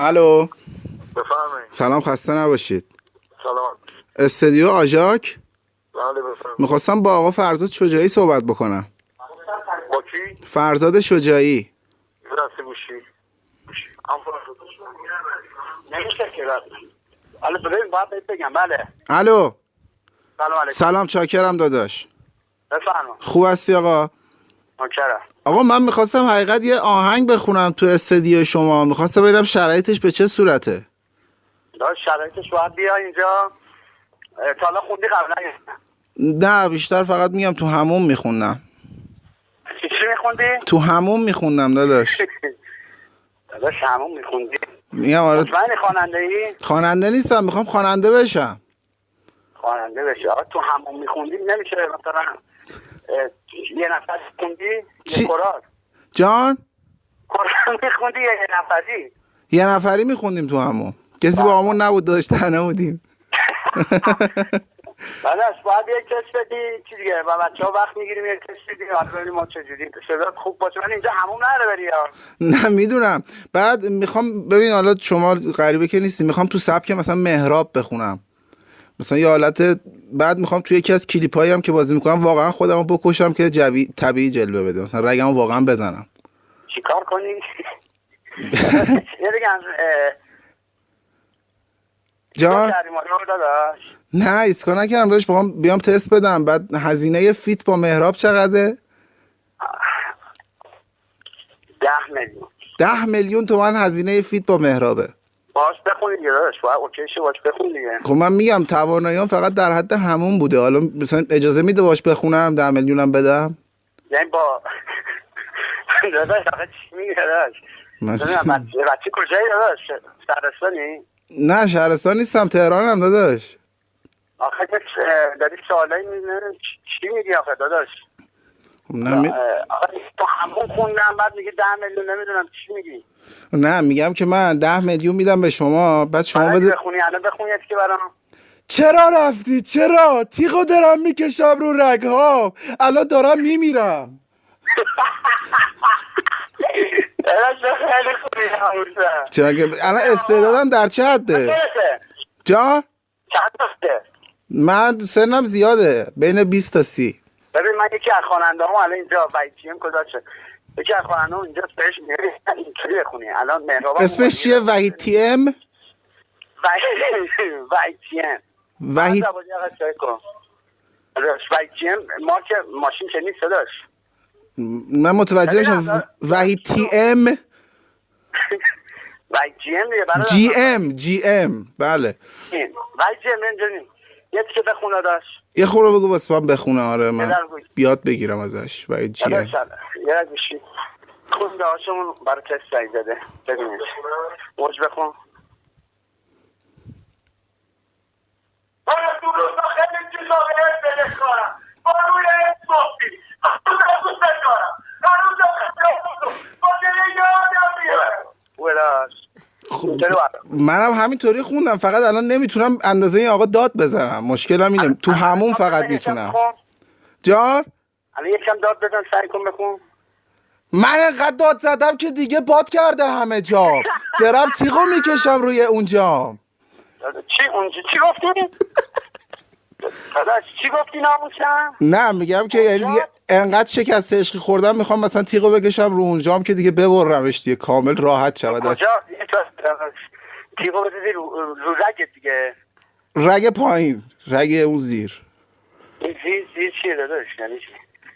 الو. بفرمایید. سلام، خسته نباشید. سلام. استودیو آژاک. بله بفرمایید. میخواستم با آقا فرزاد شجاعی صحبت بکنم. با کی؟ فرزاد شجاعی. راستی گوشی. نمیشه که حالا ببین باید بهت بگم. بله. الو. سلام علیکم. سلام، چاکرم داداش. بفرمایید. خوب هستی آقا؟ نوکرم. آقا من میخواستم حقیقت یه آهنگ بخونم تو استودیو شما. میخواستم ببینم شرایطش به چه صورته. داشت شرایطش باید بیا اینجا. تا حالا خوندی قبلا؟ نه بیشتر فقط میگم تو حموم میخوندم. چی میخوندی؟ تو حموم میخوندم داداش. داداش همون میخوندی؟ میگم آره. مطمئنی خواننده ای؟ خواننده نیستم، میخوام خواننده بشم. خواننده بشی؟ آقا تو همون میخوندی نمیشه مثلا یه نفر خوندی؟ چی؟ یه قرار جان؟ قرار میخوندی یا یه نفری؟ یه نفری میخوندیم تو همون. کسی با همون نبود، داشت تنها بودیم. بعدش باید یک تست بدی چی دیگه و بچه ها وقت میگیریم یک تست بدیم حالا ببینیم ما چجوری صدات خوب باشه. من اینجا همون نره بری ها. نه میدونم. بعد میخوام ببین حالا شما غریبه که نیستی، میخوام تو سبک مثلا مهراب بخونم، مثلا یه حالت. بعد میخوام توی یکی از کلیپایی هم که بازی میکنم واقعا خودمو بکشم که طبیعی جلوه بده، مثلا رگمو واقعا بزنم. چیکار کنی؟ یه بگم جان؟ داداش نه ایسکا نکردم داشت، بخوام بیام تست بدم. بعد هزینه فیت با مهراب چقدره؟ 10 میلیون. 10 میلیون تومان هزینه فیت با مهرابه. باش بخونی دیگه داداش، باید اوکی شه باش بخون دیگه. خب من میگم تواناییام فقط در حد همون بوده. حالا مثلا اجازه میده باش بخونم 10 میلیونم بدم؟ یعنی با داداش آخه چی میگی داداش؟ من بچه کجایی داداش؟ شهرستانی؟ نه شهرستان نیستم، تهرانم داداش. آخه که داری سوالایی چی میگی آخه داداش؟ آخه تو همون خوندم بعد میگی 10 میلیون نمیدونم چی میگی؟ نه میگم که من 10 میلیون میدم به شما، بعد شما بده. بخونی الان بخونی که برام. چرا رفتی؟ چرا؟ تیغو دارم میکشم رو رگها، الان دارم میمیرم. خیلی خوبی همونسه. چرا که الان استعدادم در چه حده؟ جا؟ چند هسته؟ من سنم زیاده، بین 20 تا 30. ببین من یکی از خواننده هم الان اینجا وحید کجا شد؟ یکی از خواننده هم اینجا بهش میگه اینطوری بخونی الان مهراب. اسمش چیه؟ وحید تی ام؟ وحید تی ام. وحید تی ام مارک ماشین که نیست داداش. من متوجه نشدم. وحید تی ام؟ وحید جی ام دیگه. جی ام بله. وحید جی ام اینجوری یه چیزی بخونه داش. یه خورده بگو واسه من بخونه. آره من بیاد بگیرم ازش. وحید جی ام یه گوشی خون داشتمون برای تست سعی داده ببینید. موج بخون. من تو روزا خیلی چیزا بهت بده کارم با روی اسموکی تو دوست دارم هنوز با دل یادم میره. منم همینطوری خوندم، فقط الان نمیتونم اندازه این آقا داد بزنم. مشکلم اینه تو همون فقط میتونم. جان؟ الان یکم داد بزن سعی کن بخون. من انقدر داد زدم که دیگه باد کرده همه جا. درم تیغو میکشم روی اونجا. چی اونجا چی گفتی؟ داداش چی گفتی ناموسم؟ نه میگم که یعنی دیگه انقدر شکست عشقی خوردم میخوام مثلا تیغو بکشم رو اونجام که دیگه ببرمش دیگه کامل راحت شود. کجا؟ تیغو بزنی رو رگت دیگه. رگ پایین، رگ اون زیر. زیر چیه داداش؟ یعنی چی؟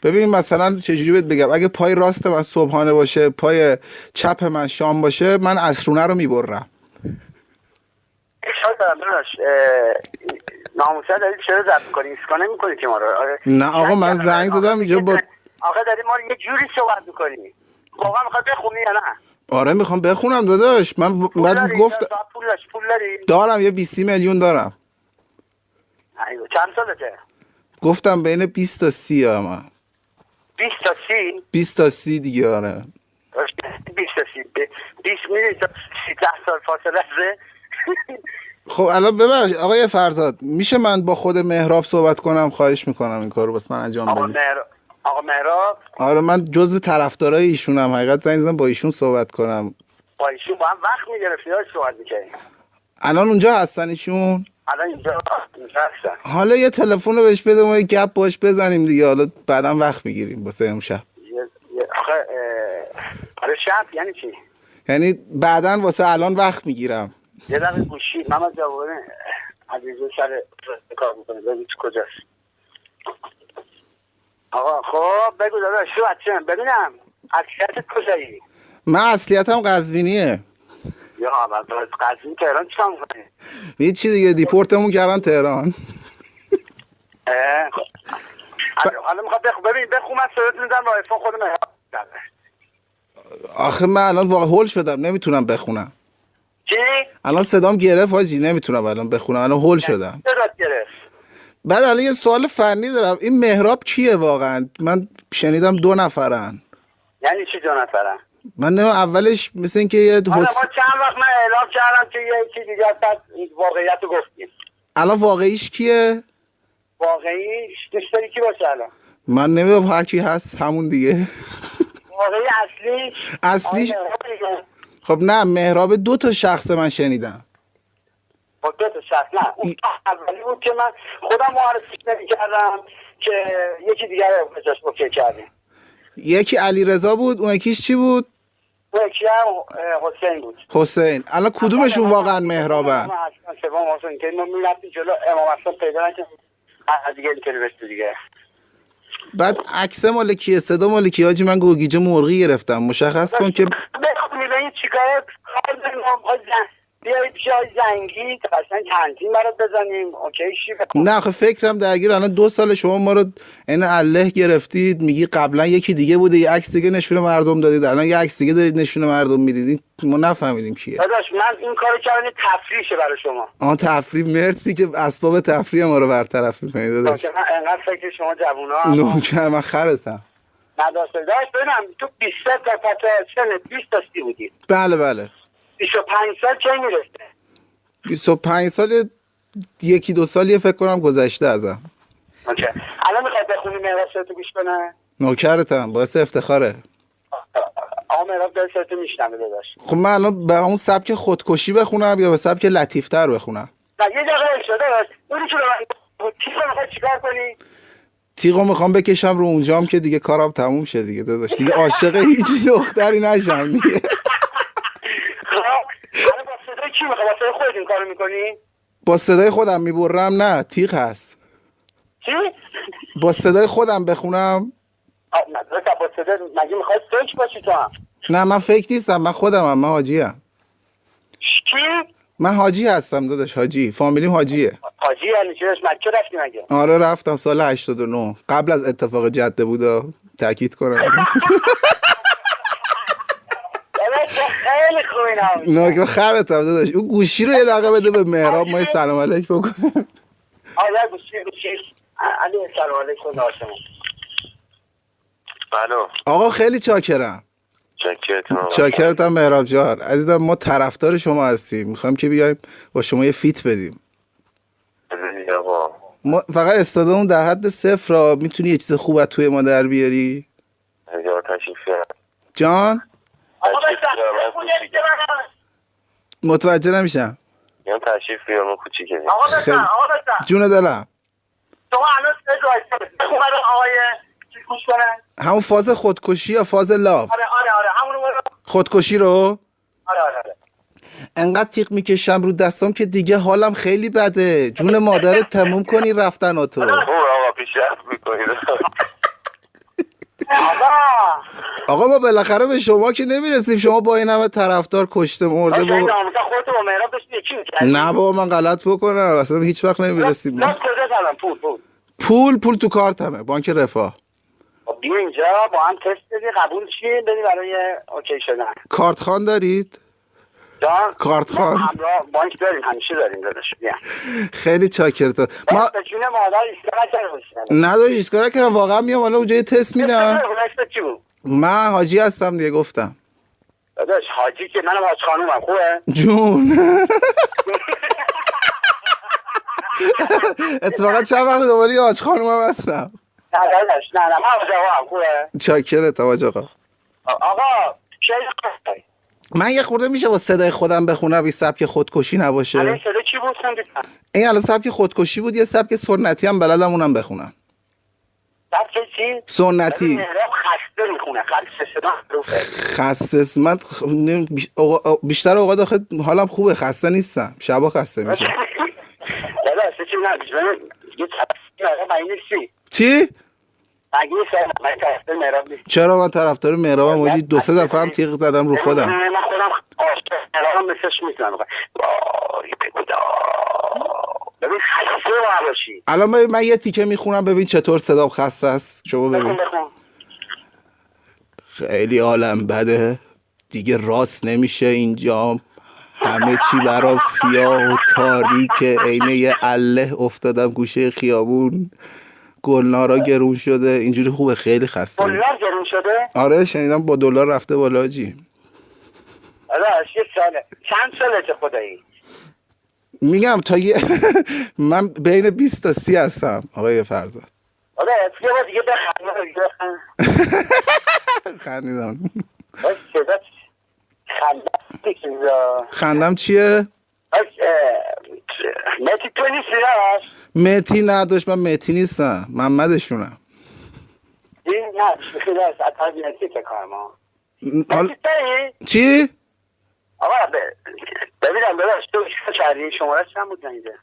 ببین مثلا چجوری بهت بگم، اگه پای راست من صبحانه باشه، پای چپ من شام باشه، من عصرونه رو میبرم. شاید دارم داداش ناموسه داری چرا زد میکنی؟ ایسکا نمی کنی که ما رو؟ نه آقا من زنگ زدم اینجا با آقا داری ما رو یه جوری صحبت میکنی. واقعا میخواد بخونی یا نه؟ آره میخوام بخونم داداش. من بعد گفت پول داری؟ دارم یه 20 میلیون دارم. ایوه چند سالته؟ گفتم بین 20 تا 30 من. 20 تا 30؟ 20 تا 30 دیگه. آره 20 تا 30 20 میلیون تا 13 سال فاصله است. خب الان ببخش آقای فرزاد، میشه من با خود مهراب صحبت کنم؟ خواهش میکنم این کارو واسه من انجام بدید. آقا مهراب؟ آره من جزو طرفدارای ایشونم، حقیقت زنگ زدم با ایشون صحبت کنم. با ایشون با هم وقت میگرفتی ها صحبت میکنیم. الان اونجا هستن ایشون؟ الان اینجا هستن. حالا یه تلفن رو بهش بده ما یه گپ باش بزنیم دیگه، حالا بعدم وقت میگیریم واسه امشب. آخه برای شب یعنی چی؟ یعنی بعدن واسه الان وقت میگیرم. یه دقیقه گوشی محمد جوانه عزیزو سر کار میکنه ببین کجاست. آقا خب بگو داداش تو بچه‌م ببینم اکثرت کجایی؟ من اصلیتم قزوینیه. یا اول قزوین تهران چیکار می‌کنی؟ هیچ چی دیگه دیپورتمون کردن تهران. حالا میخواد ببین بخون من صدات میدم با ایفون خودم. آخه من الان واقعا هول شدم نمیتونم بخونم. چی؟ الان صدام گرفت حاجی نمیتونم الان بخونم، الان هول شدم. صدات گرفت. بعد الان یه سوال فنی دارم، این مهراب کیه واقعا؟ من شنیدم 2 نفرن. یعنی چی 2 نفرن؟ من نه اولش مثل این که یه حالا ما چند وقت من اعلام کردم که یکی دیگه از واقعیت رو گفتیم. الان واقعیش کیه؟ واقعیش دوست داری کی باشه الان؟ من نمیدونم هر کی هست همون دیگه. واقعی اصلیش خب نه مهراب 2 تا شخص من شنیدم. با 2 تا شخص نه اون اولی بود که من خودم معرفی نمی‌کردم که یکی دیگه رو بجاش اوکی کردیم. یکی علیرضا بود، اون یکیش چی بود؟ اون یکی هم حسین بود. حسین. الان کدومشون واقعا مهرابن؟ سوم حسین که ما می‌رفتیم جلو امام حسن پیدا نکردیم. دیگه اینطوری بشه دیگه. بعد عکس مال کیه؟ صدا مال کیه؟ حاجی من گوگیج مرغی گرفتم، مشخص کن که بخونی به این چیکار بیایید جای زنگی قشنگ تنظیم برات بزنیم اوکی شی بکن. نه آخه فکرم درگیر الان 2 سال شما ما رو این الله گرفتید، میگی قبلا یکی دیگه بوده یه عکس دیگه نشون مردم دادید، الان یه عکس دیگه دارید نشون مردم میدید، ما نفهمیدیم کیه. داداش من این کارو کردم تفریحشه برای شما. تفریح. مرسی که اسباب تفریح ما رو برطرف می‌کنید داداش. من انقدر فکر شما جوونا نوکر من خرتم. نداشت داشت ببینم تو 20 تا سن 20 تا سی بودی. بله 25 سال چه میرسه؟ 25 سال 1-2 سالی فکر کنم گذشته ازم. اوکی. الان میخوای بخونی مهراب تو گوش کنه؟ نوکرتم باعث افتخاره. آقا مهراب دلت میشنمه داداش. خب من الان به اون سبک خودکشی بخونم یا به سبک لطیف‌تر بخونم؟ نه یه دقیقه شده داداش. اونی که چیکار میخوای چیکار کنی؟ تیغو میخوام بکشم رو اونجام که دیگه کارم تموم شه دیگه داداش، دیگه عاشق هیچ دختری نشم دیگه. الان با صدای کی میخوای؟ با صدای خودت این کارو میکنی؟ با صدای خودم میبرم؟ نه تیغ هست. چی؟ با صدای خودم بخونم؟ نه با صدای مگه میخوای فکر باشی تو هم؟ نه من فکر نیستم، من خودمم، من حاجیم. چی؟ من حاجی هستم داداش، حاجی، فامیلیم حاجیه. حاجی یعنی چی؟ مکه رفتی مگه؟ آره رفتم سال 89 قبل از اتفاق جده بود، تاکید کنم. خیلی خوبی نه خرتم داداش. اون گوشی رو یه دقیقه بده به مهراب ما سلام علیک بکنیم. آره گوشی علی سلام علیکم داشتم. الو آقا خیلی چاکرم. چاکرتم مهراب جان عزیزم، ما طرفدار شما هستیم، میخوایم که بیایم با شما یه فیت بدیم. ما فقط استعدادمون در حد 0 را، میتونی یه چیز خوب از توی ما در بیاری؟ جان متوجه نمیشم. یه تشریف بیارم کوچیکه. آقا بسن جون دلم. شما الان چه جایی بخونم آقای چی گوش کنن؟ همون فاز خودکشی یا فاز لاف؟ آره همونو خودکشی رو؟ آره انقدر تیغ میکشم رو دستام که دیگه حالم خیلی بده. جون مادرت تموم کنی رفتن تو. آقا پیشرفت میکنید. آقا ما بالاخره به شما که نمیرسیم، شما با این همه طرفدار کشته مرده با خودتو با مهراب داشتی یکی می‌کردی؟ نه بابا من غلط بکنم اصلا هیچ وقت نمیرسیم. نه کجا زدم پول تو کارتمه، بانک رفاه. بیا اینجا با هم تست بدی قبول چی بدی برای اوکی شدن. کارت خان دارید؟ جان کارت خان همراه بانک داریم، همیشه داریم داداش. بیا خیلی چاکرتم. ما به جون مادر ایستگاه کردم. نداش ایستگاه کردم واقعا، میام حالا اونجا یه تست میدم. من حاجی هستم دیگه گفتم. داداش حاجی که منم حاج خانومم خوبه؟ جون اتفاقا چند وقت دوباره یه حاج خانومم هستم. نه داداش نه من حاج آقا هم خوبه؟ چاکرتم حاج آقا. آقا کی من یه خورده میشه با صدای خودم بخونم این سبک خودکشی نباشه؟ الان صدا چی بود خوندیدم؟ این الان سبک خودکشی بود، یه سبک سنتی هم بلدم اونم بخونم. سبک چی؟ سنتی. مهراب خسته میخونه، خسته صدا خسته من بیشتر اوقات آخه حالم خوبه، خسته نیستم، شبا خسته میشم. داداش چی نه یه طرف من نیستی. چی؟ اگه من طرفدار مهراب نیست. چرا من طرفدار مهرابم؟ واجی 2-3 دفعه هم تیغ زدم رو خودم. من خودم عاشق مهرابم مثلش میزنم. وای بگو ببین خسته باشی. الان من یه تیکه میخونم ببین چطور صدام خسته است. شما ببین. بخون. خیلی عالم بده دیگه، راست نمیشه اینجام، همه چی برام سیاه و تاریکه، عینه اله افتادم گوشه خیابون، گلنارا گرون شده. اینجوری خوبه، خیلی خسته. دلار گرون شده؟ آره شنیدم با دلار رفته بالا جی. آره یه ساله. چند سالته خدایی؟ میگم تا من بین 20 تا 30 هستم آقای فرزاد. آره یه بار دیگه بخند. خندیدم. خندم چیه؟ مهتی تو نیستی راست؟ مهتی نداشت، من مهتی نیستم، محمدشونم. این نه خیلی از اتحادیتی که کارم ها مهتی تایی؟ چی؟ آقا ببینم داداش تو ایسکا کردی شماره چند بود زنیده؟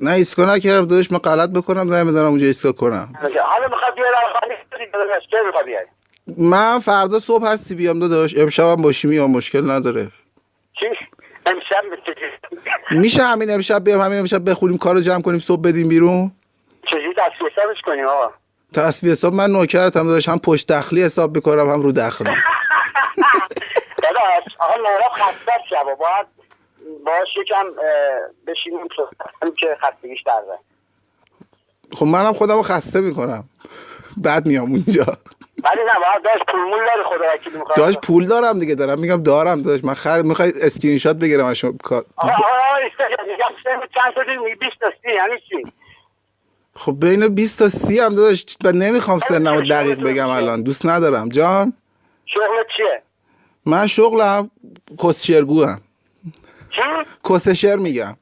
نه ایسکا نکردم داداش، من غلط بکنم زنگ بزنم اونجا ایسکا کنم. حالا میخواد بیاری داداش که میخواد بیاری؟ من فردا صبح هستی بیام داداش، امشب هم باشی میام، مشکل نداره. چی؟ امشب میشه همین امشب بیام، همین امشب بخوریم کارو جمع کنیم صبح بدیم بیرون؟ چجوری تصفیه حسابش کنیم آقا؟ تصفیه حساب من نوکرتم داداش، هم پشت دخلی حساب میکنم هم رو دخلی. داداش آقا مهراب خسته شبا باید باش یکم بشینیم که خستگیش درده. خب منم خودمو خسته میکنم بعد میام اونجا. ولی نه باید داشت پولمول داری خدا وکیلی میخواد. داشت پول دارم دیگه، دارم میگم دارم داشت. من میخوای اسکرین شات بگیرم از شما کار. آقا میگم چند تا دیگه 20 تا 30 یعنی چی؟ خب بین 20 تا 30 هم داداش، من نمیخوام سنمو دقیق بگم الان، دوست ندارم جان. شغلت چیه؟ من شغلم کسشرگوام. چی؟ کسشر میگم.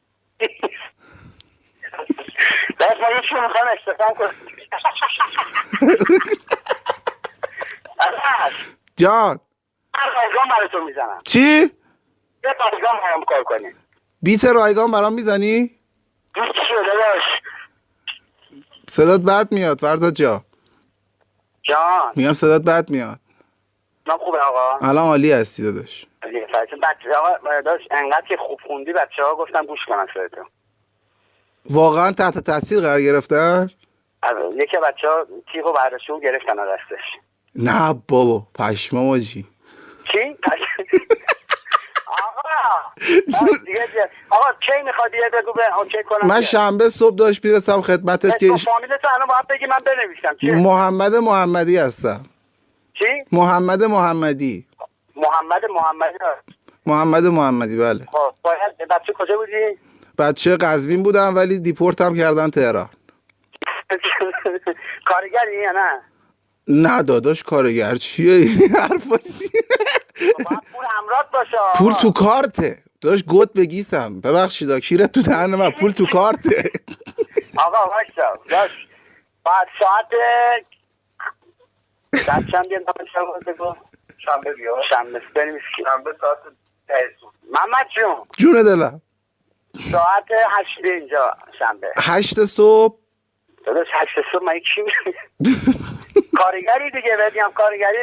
داشت من یکی میخوام استفام کنم. جان رایگان برای تو میزنم. چی؟ یه رایگان برام کار کنی. بیت رایگان برام میزنی؟ بیت شده داشت. صدات بد میاد فرزاد جان. میگم صدات بد میاد. من خوبه آقا. الان عالی هستی داداش. آقا داشت انقدر که خوب خوندی بچه ها گفتم گوش کنن صداتو. واقعا تحت تاثیر قرار گرفتن؟ یکی بچه ها تیغو برداشون گرفتن از دستش. نه بابا پشمام آجی. چی؟ آقا کی میخوادی یه بگو به اوکی کنم؟ من شنبه صبح داشت میرسم خدمتت که فامیلتو الان باید بگی من بنویسم. چی؟ محمد محمدی هستم. چی؟ محمد محمدی. محمد محمدی بله. خب باید بچه کجا بودی؟ بچه قزوین بودم ولی دیپورتم کردن تهران. کارگری یا نه؟ نه داداش کارگر چیه این حرفا چیه؟ باید پول همراه باشه. پول تو کارته داداش، گوت بگیسم ببخشید کیرت تو دهن من، پول تو کارته. آقا وایسا داش بعد ساعت شنبه بریم شنبه ساعت محمد جون دلم ساعت 8 اینجا شنبه 8 صبح. داداش 8 صبح من چی کارگری دیگه بدیم کارگری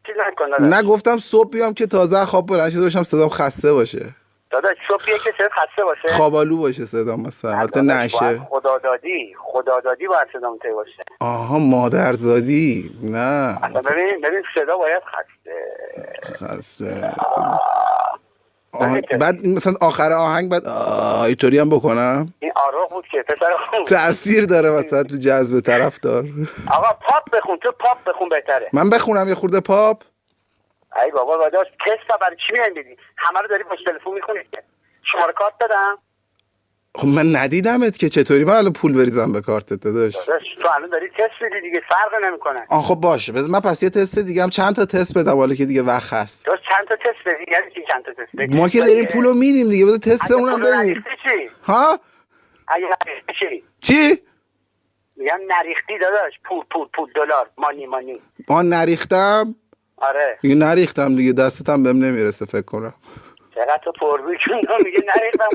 چیز نکن. نه گفتم صبح بیام که تازه خواب بلند شده باشم صدام خسته باشه. داداش صبح بیه که صدام خسته باشه، خوابالو باشه صدام مثلا، البته نشه. خدا دادی باید صدام تی باشه. آها مادرزادی نه. ببین صدا باید خسته. بعد مثلا آخر آهنگ بعد اینطوری هم بکنم. این آروغ بود که پسر خوب تأثیر داره مثلا تو جذب طرفدار. آقا پاپ بخون، تو پاپ بخون بهتره. من بخونم یه خورده پاپ؟ ای بابا داداش کسا برای چی میان بیدی؟ همه رو داری باش تلفن میخونی که شماره کارت بدم؟ خب من ندیدمت که، چطوری من الان پول بریزم به کارتت داداش؟ تو الان داری تست میدی دیگه، فرق نمیکنه. خب باشه، بذار من پس یه تست دیگه هم چند تا تست بدم حالا که دیگه وقت هست. تو چند تا تست بدی؟ یعنی چی چند تا تست بدی؟ ما که داریم پولو میدیم دیگه، بذار تستمون هم بدیم. ها؟ اگه نریختی چی؟ میگم نریختی داداش، پول دلار، مانی. نریختم؟ آره دیگه نریختم دیگه، دستت هم بهم نمیرسه فکر کنم. چقدر تو پررویی کنم میگه نریختم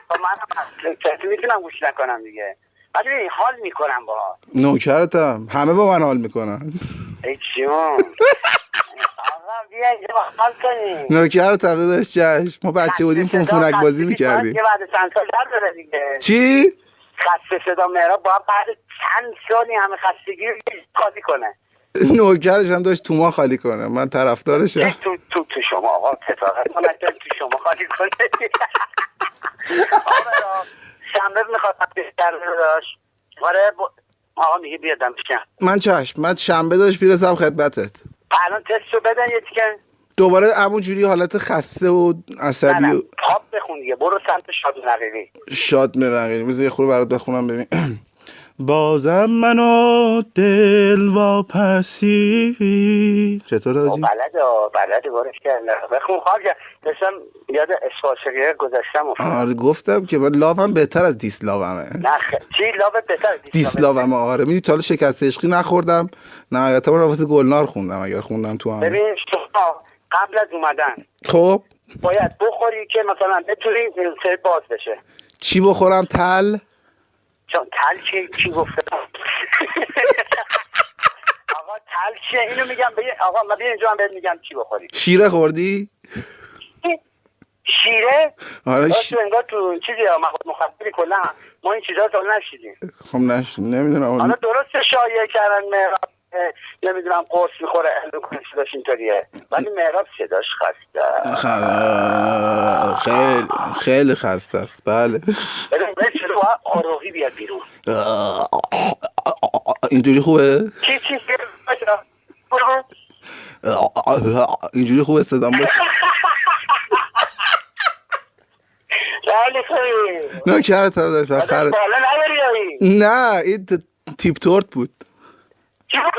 خب من چطور میتونم گوش نکنم دیگه؟ ولی حال میکنم با نوکرتم، همه با من حال میکنن. ای جون آقا بیا اینجا حال کنیم. نوکرتم داداش، چشم. ما بچه بودیم فونفونک بازی میکردیم. یه بعد چند سال در داره دیگه. چی؟ خسته صدا مهراب باید بعد چند سالی همه خستگی رو خالی کنه. نوکرش هم داشت تو ما خالی کنه، من طرفدارشم. تو شما آقا تفاقت کنه تو شما خالی کنه. آقا شنبه میخواستم بهتر داشت. آره آقا میگه بیادم بشم. من چشم، من شنبه داشت بیرسم خدمتت. الان تستو بدن یه تیکن دوباره همون جوری حالت خسته و عصبی و پاپ بخون دیگه، برو سمت شاد نقیلی. شاد مرنگی بذار یه خورده برات بخونم ببین. بازم منو دل واپسی. چطور آجی؟ بلده بارش کردن بخون خواهد داشتم یاد اسفاسقیه گذاشتم. آره گفتم که لاوم بهتر از دیسلاومه. چی لاوت بهتر از دیسلاومه؟ آره میدی تا حالا شکست عشقی نخوردم، نهایتا من واسه گلنار خوندم اگر خوندم تو هم. ببین شما قبل از اومدن خب باید بخوری که مثلا بتونی سر باز بشه. چی بخورم؟ تل؟ چون تل چی گفته؟ آقا تل چیه؟ اینو میگم آقا من بیا اینجا هم بهت میگم چی بخوری. شیره خوردی؟ شیره؟ آره انگار تو چیزی مخدری کلا ما این چیزا رو نشیدیم. خب نمیدونم. حالا درسته شایعه کردن مهراب نمیدونم قرص میخوره صداش اینطوریه، ولی مهراب صداش خسته، خیلی خسته است. بله ببین چرا آروغی بیاد بیرون. اینجوری خوبه؟ چی اینجوری خوبه صدام باشه؟ خیلی خوبی. نکردم داشت بالا نبری. نه این تیپ تورت بود. چی بود؟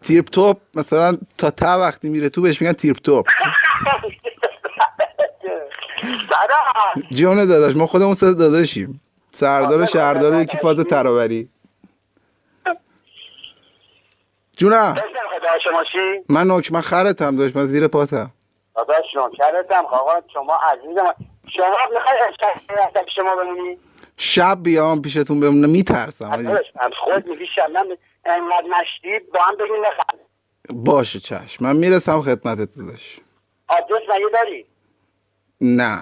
تیپ توپ مثلا تا وقتی میره تو بهش میگن تیپ توپ. جون داداش ما خودمون صدا داداشیم، سردار و شهردار یکی فاز ترابری. جونم من من خرتم داشت، من زیر پاتم داداش نوکرتم. آقا شما عزیزم، شما میخوای شما بمونی؟ شب بیام پیشتون بمونم میترسم. خود میگی شب من انقدر نشتی با هم بگیم نخند. باشه چشم، من میرسم خدمتت داداش. آدرس مگه داری؟ نه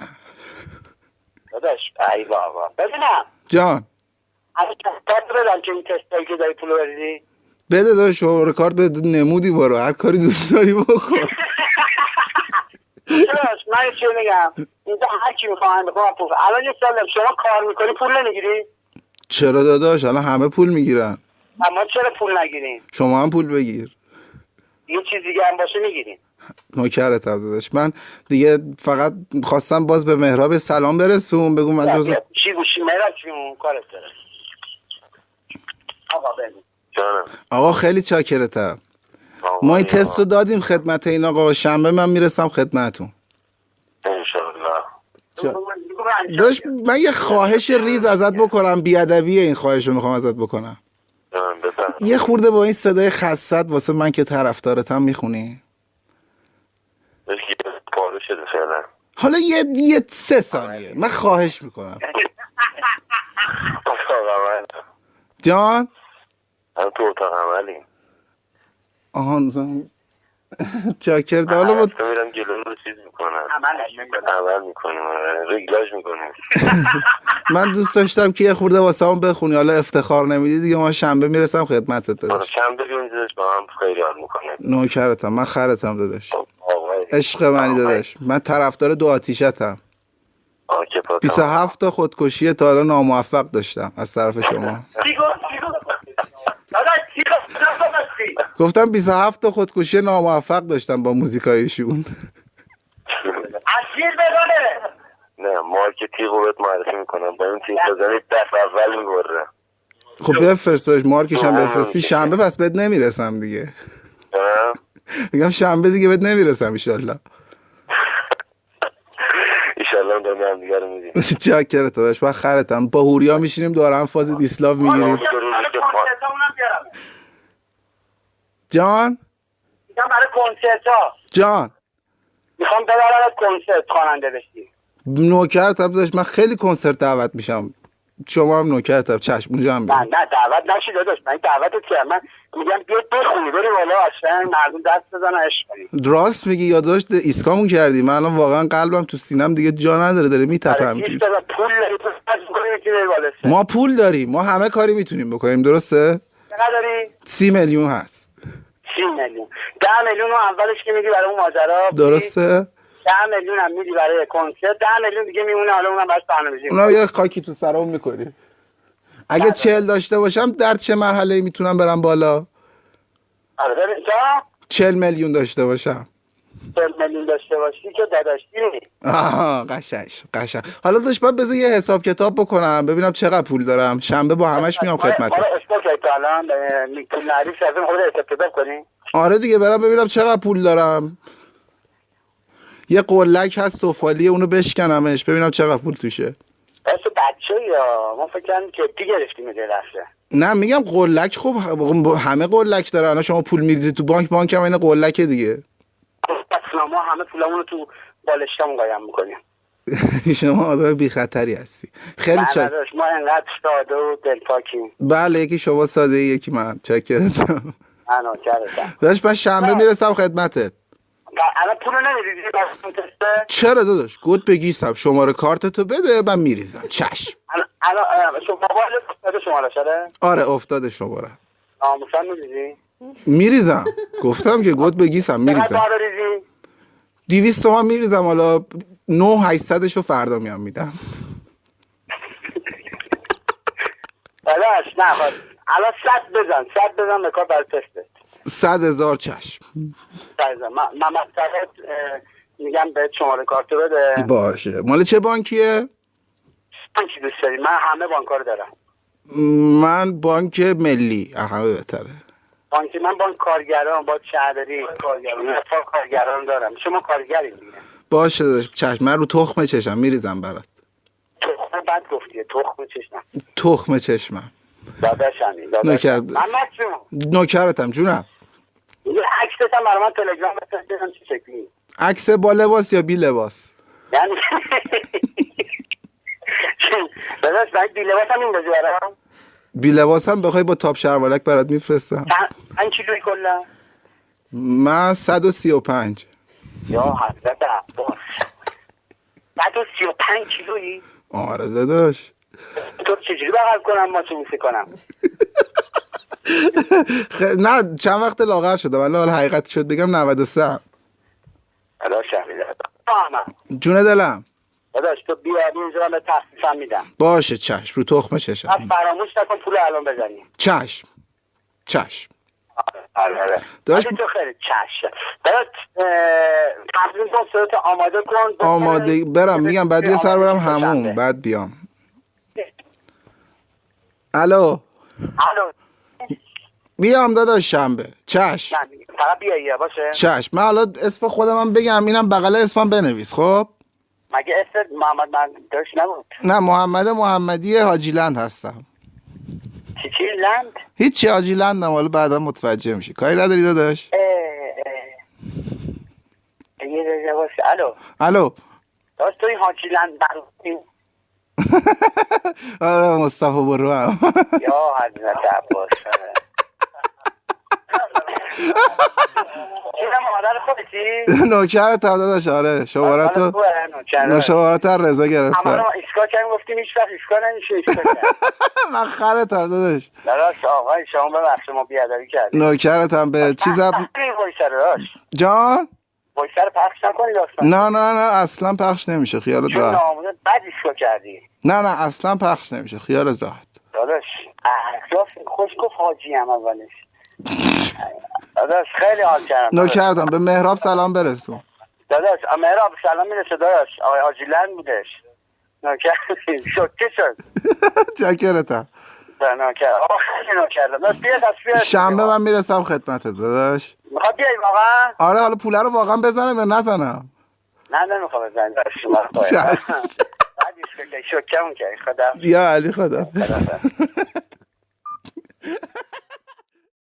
داداش ای بابا. ببینم جان اگه کارت بدم که این تستایی که داری پولو بریدی بده داداش، رکارد به نمودی برو، هر کاری دوست داری بکن. داداش من چی میگم اینجا هر کی میخوام بکنم پول. الان یه سال شما کار میکنی پول نمیگیری؟ چرا داداش الان همه پول میگیرن. اما چرا پول نگیرین؟ شما هم پول بگیر، یه چیز دیگه هم باشه میگیرین. نوکرتم داداش. من دیگه فقط خواستم باز به مهراب سلام برسون، بگو من جزو چی گوشی مهراب چی کارت داره. آقا ببین آقا خیلی چاکرتم. ما این تست رو دادیم خدمت این آقا، شنبه من میرسم خدمتون انشالله. داشت من یه خواهش ریز ازت بکنم، بیادبیه این خواهش رو میخوام ازت بکنم. یه خورده با این صدای خستت واسه من که طرفدارتم میخونی؟ پارو شده فعلا. حالا یه 3 ثانیه من خواهش میکنم. جان هم تو اتاق عملیم. آهان چاکر ده. حالا میرم جلو رو چیز میکنم، عمل میکنیم، ریگلاژ میکنیم. من دوست داشتم که یه خورده واسه هم بخونی، حالا افتخار نمیدی دیگه. ما شنبه میرسم خدمتت داداش. شنبه بیونیدش با هم خیلی حال میکنه. نوکرتم، من خرتم داداش. عشق منی داداش، من طرفدار 2 آتیشتم. 27 تا خودکشی تا حالا ناموفق داشتم از طرف شما. گفتم 27 تا خودکشی ناموفق داشتم با موزیکایشون. از تیر بزنه. نه مارک تیغو بهت معرفی میکنم، با این تیغ بزنی دفع اول میبره. خب بفرستاش مارکش هم بفرستی. شنبه پس بهت نمیرسم دیگه. میگم شنبه دیگه بهت نمیرسم ایشالله. ایشالله دارم هم دیگه رو میدیم. چاکرت داداش. با خرتم با هوریا میشینیم دور هم فاز دیسلاو میگیریم. جان میگم برای کنسرت ها جان میخوام ببرم کنسرت خواننده بشی. نوکرتم داداش. من خیلی کنسرت دعوت میشم. شما هم نوکرتم. چشم اونجا هم نه دعوت نشی داداش. من دعوتت کردم. من میگم بیا بخونی بری بالا اصلا مردم دست بزنن عشق کنی. راست میگی. یادداشت ایسکامون کردی. من الان واقعا قلبم تو سینم دیگه جا نداره. داره میتپه همینجوری. پول داری تو خرج می‌کنی میتونی بالا. ما پول داریم. ما همه کاری میتونیم بکنیم. درسته؟ چقدر داری؟ 30 میلیون هست. 30 میلیون. 10 میلیون رو اولش که میدی برای اون ماجرا. درسته؟ 10 میلیون هم میدی برای کنسرت. 10 میلیون دیگه میمونه حالا اونم براش برنامه‌ریزی. اونا یه خاکی تو سرمون میکنی. اگه 40 داشته باشم در چه مرحله میتونم برم بالا؟ آره ببین 40 میلیون داشته باشم. 40 میلیون داشته باشی که داداشی. آها قشنگ. حالا داشت بعد بذار یه حساب کتاب بکنم ببینم چقدر پول دارم. شنبه با همش میام خدمتت. آره اسپورت الان پول نریف لازم خود حساب کتاب کنی. آره دیگه برم ببینم چقدر پول دارم. یه قلک هست سفالی اونو بشکنمش ببینم چقدر پول توشه. تو بچه یا ما فکر کنم که دیگه گرفتیم یه لحظه. نه میگم قلک. خب همه قلک دارن. الان شما پول میریزی تو بانک هم این قلک دیگه. اصلا ما همه پولمون رو تو بالشتمون قایم میکنیم. شما آدم بی خطری هستی. خیلی ما انقدر ساده و دلپاکیم. بله یکی شما ساده یکی من. چاکرتم. انا چرتم. داداش من شنبه میرسم خدمتت. الان پولو نمیریزی واسه تسته؟ چرا داداش؟ گفت بگیستم شماره کارتتو بده من میریزم. چشم. الان شما موبایل افتاده شماره شده؟ آره افتاده شماره. ناموسن میریزی؟ میریزم. گفتم که گفت بگیستم میریزم. چقدر بریزی؟ 200 تومن میریزم. حالا 9,800 رو فردا میام میدم. بلاش نه الان 100 بزن به کار برای تسته. 100,000 چشم. من مثلا میگم به شماره کارتو بده. باشه. مال چه بانکیه؟ بانکی دوست داری؟ من همه بانک‌ها رو دارم. من بانک ملی. همه بهتره. من بانک کارگران، بانک شهرداری، کارگران دارم. شما کارگری دیگه. باشه داداش چشم. من رو تخم چشم میریزم برات. تخم بد گفتیه. تخم چشمم. تخم چشمم. داداشم. نوکرتم جونم. یه عکست هم برای من تلگرام بفرستم چه شکلی؟ عکس با لباس یا بی لباس؟ یعنی داداش من بی لباس هم این بذارم. بی لباس هم بخوای با تاپ شلوارک برات میفرستم. چند کیلویی کلا؟ من 135. یا حضرت عباس 135 کیلویی؟ آره داداش. تو چجوری بغل کنم ما چه کنم؟ نه چند وقت لاغر شده ولی حالا حقیقت شد بگم 93. الان شهریده جون دلم داداش تو بیا اینجا به تخفیفم میدم. باشه چشم. رو تخم چشم. فراموش نکن پول الان بزنی. چشم. آره داداش تو خیلی چشم. داداش تمرین کن صورت آماده کن. آماده برم میگم بعد یه سر برم همون بعد بیام. الو میام داداش شنبه. چشم. فقط بیا باشه. چشم. من حالا اسم خودم بگم اینم بغل اسمم بنویس. خب مگه اسم محمد من داش نبود؟ نه محمدی حاجی لند هستم. چی لند؟ هیچی حاجی لندم. حالا بعدا متوجه میشی. کاری نداری داداش. یه دقیقه باشه. الو داش تو این حاجی لند بروی؟ آره مصطفی برو هم. یا حضرت عباس. چیزم مادر خودتی؟ نوکرت هم داداش. آره شمارت رضا گرفتم. اما ایسکا کردیم گفتیم هیچ وقت ایسکا نمیشه. من خرت هم داداش. داداش آقای شما ببخش ما بیادبی کردیم. نوکرت هم به چیزم جان وایسر پخش نکنی داستان. نه اصلا پخش نمیشه. خیالت راحت. چون بعد ایسکا کردی. نه اصلا پخش نمیشه. خیالت راحت. داداش خوش گفت حاجی هم اولش. داداش خیلی حال کردم. نوکرتم به مهراب سلام برسون. داداش مهراب سلام میرسه داداش. آقای حاجیلند بودش نوکر شوکه شد. چکرتم نوکر خیلی نوکردم داداش. بیا شنبه من میرسم خدمتت داداش. میخواد بیایی واقعا؟ آره حالا پوله رو واقعا بزنم یا نزنم؟ نه نمیخوام بزنم داداش. شوکه که خدا. یا علی خدا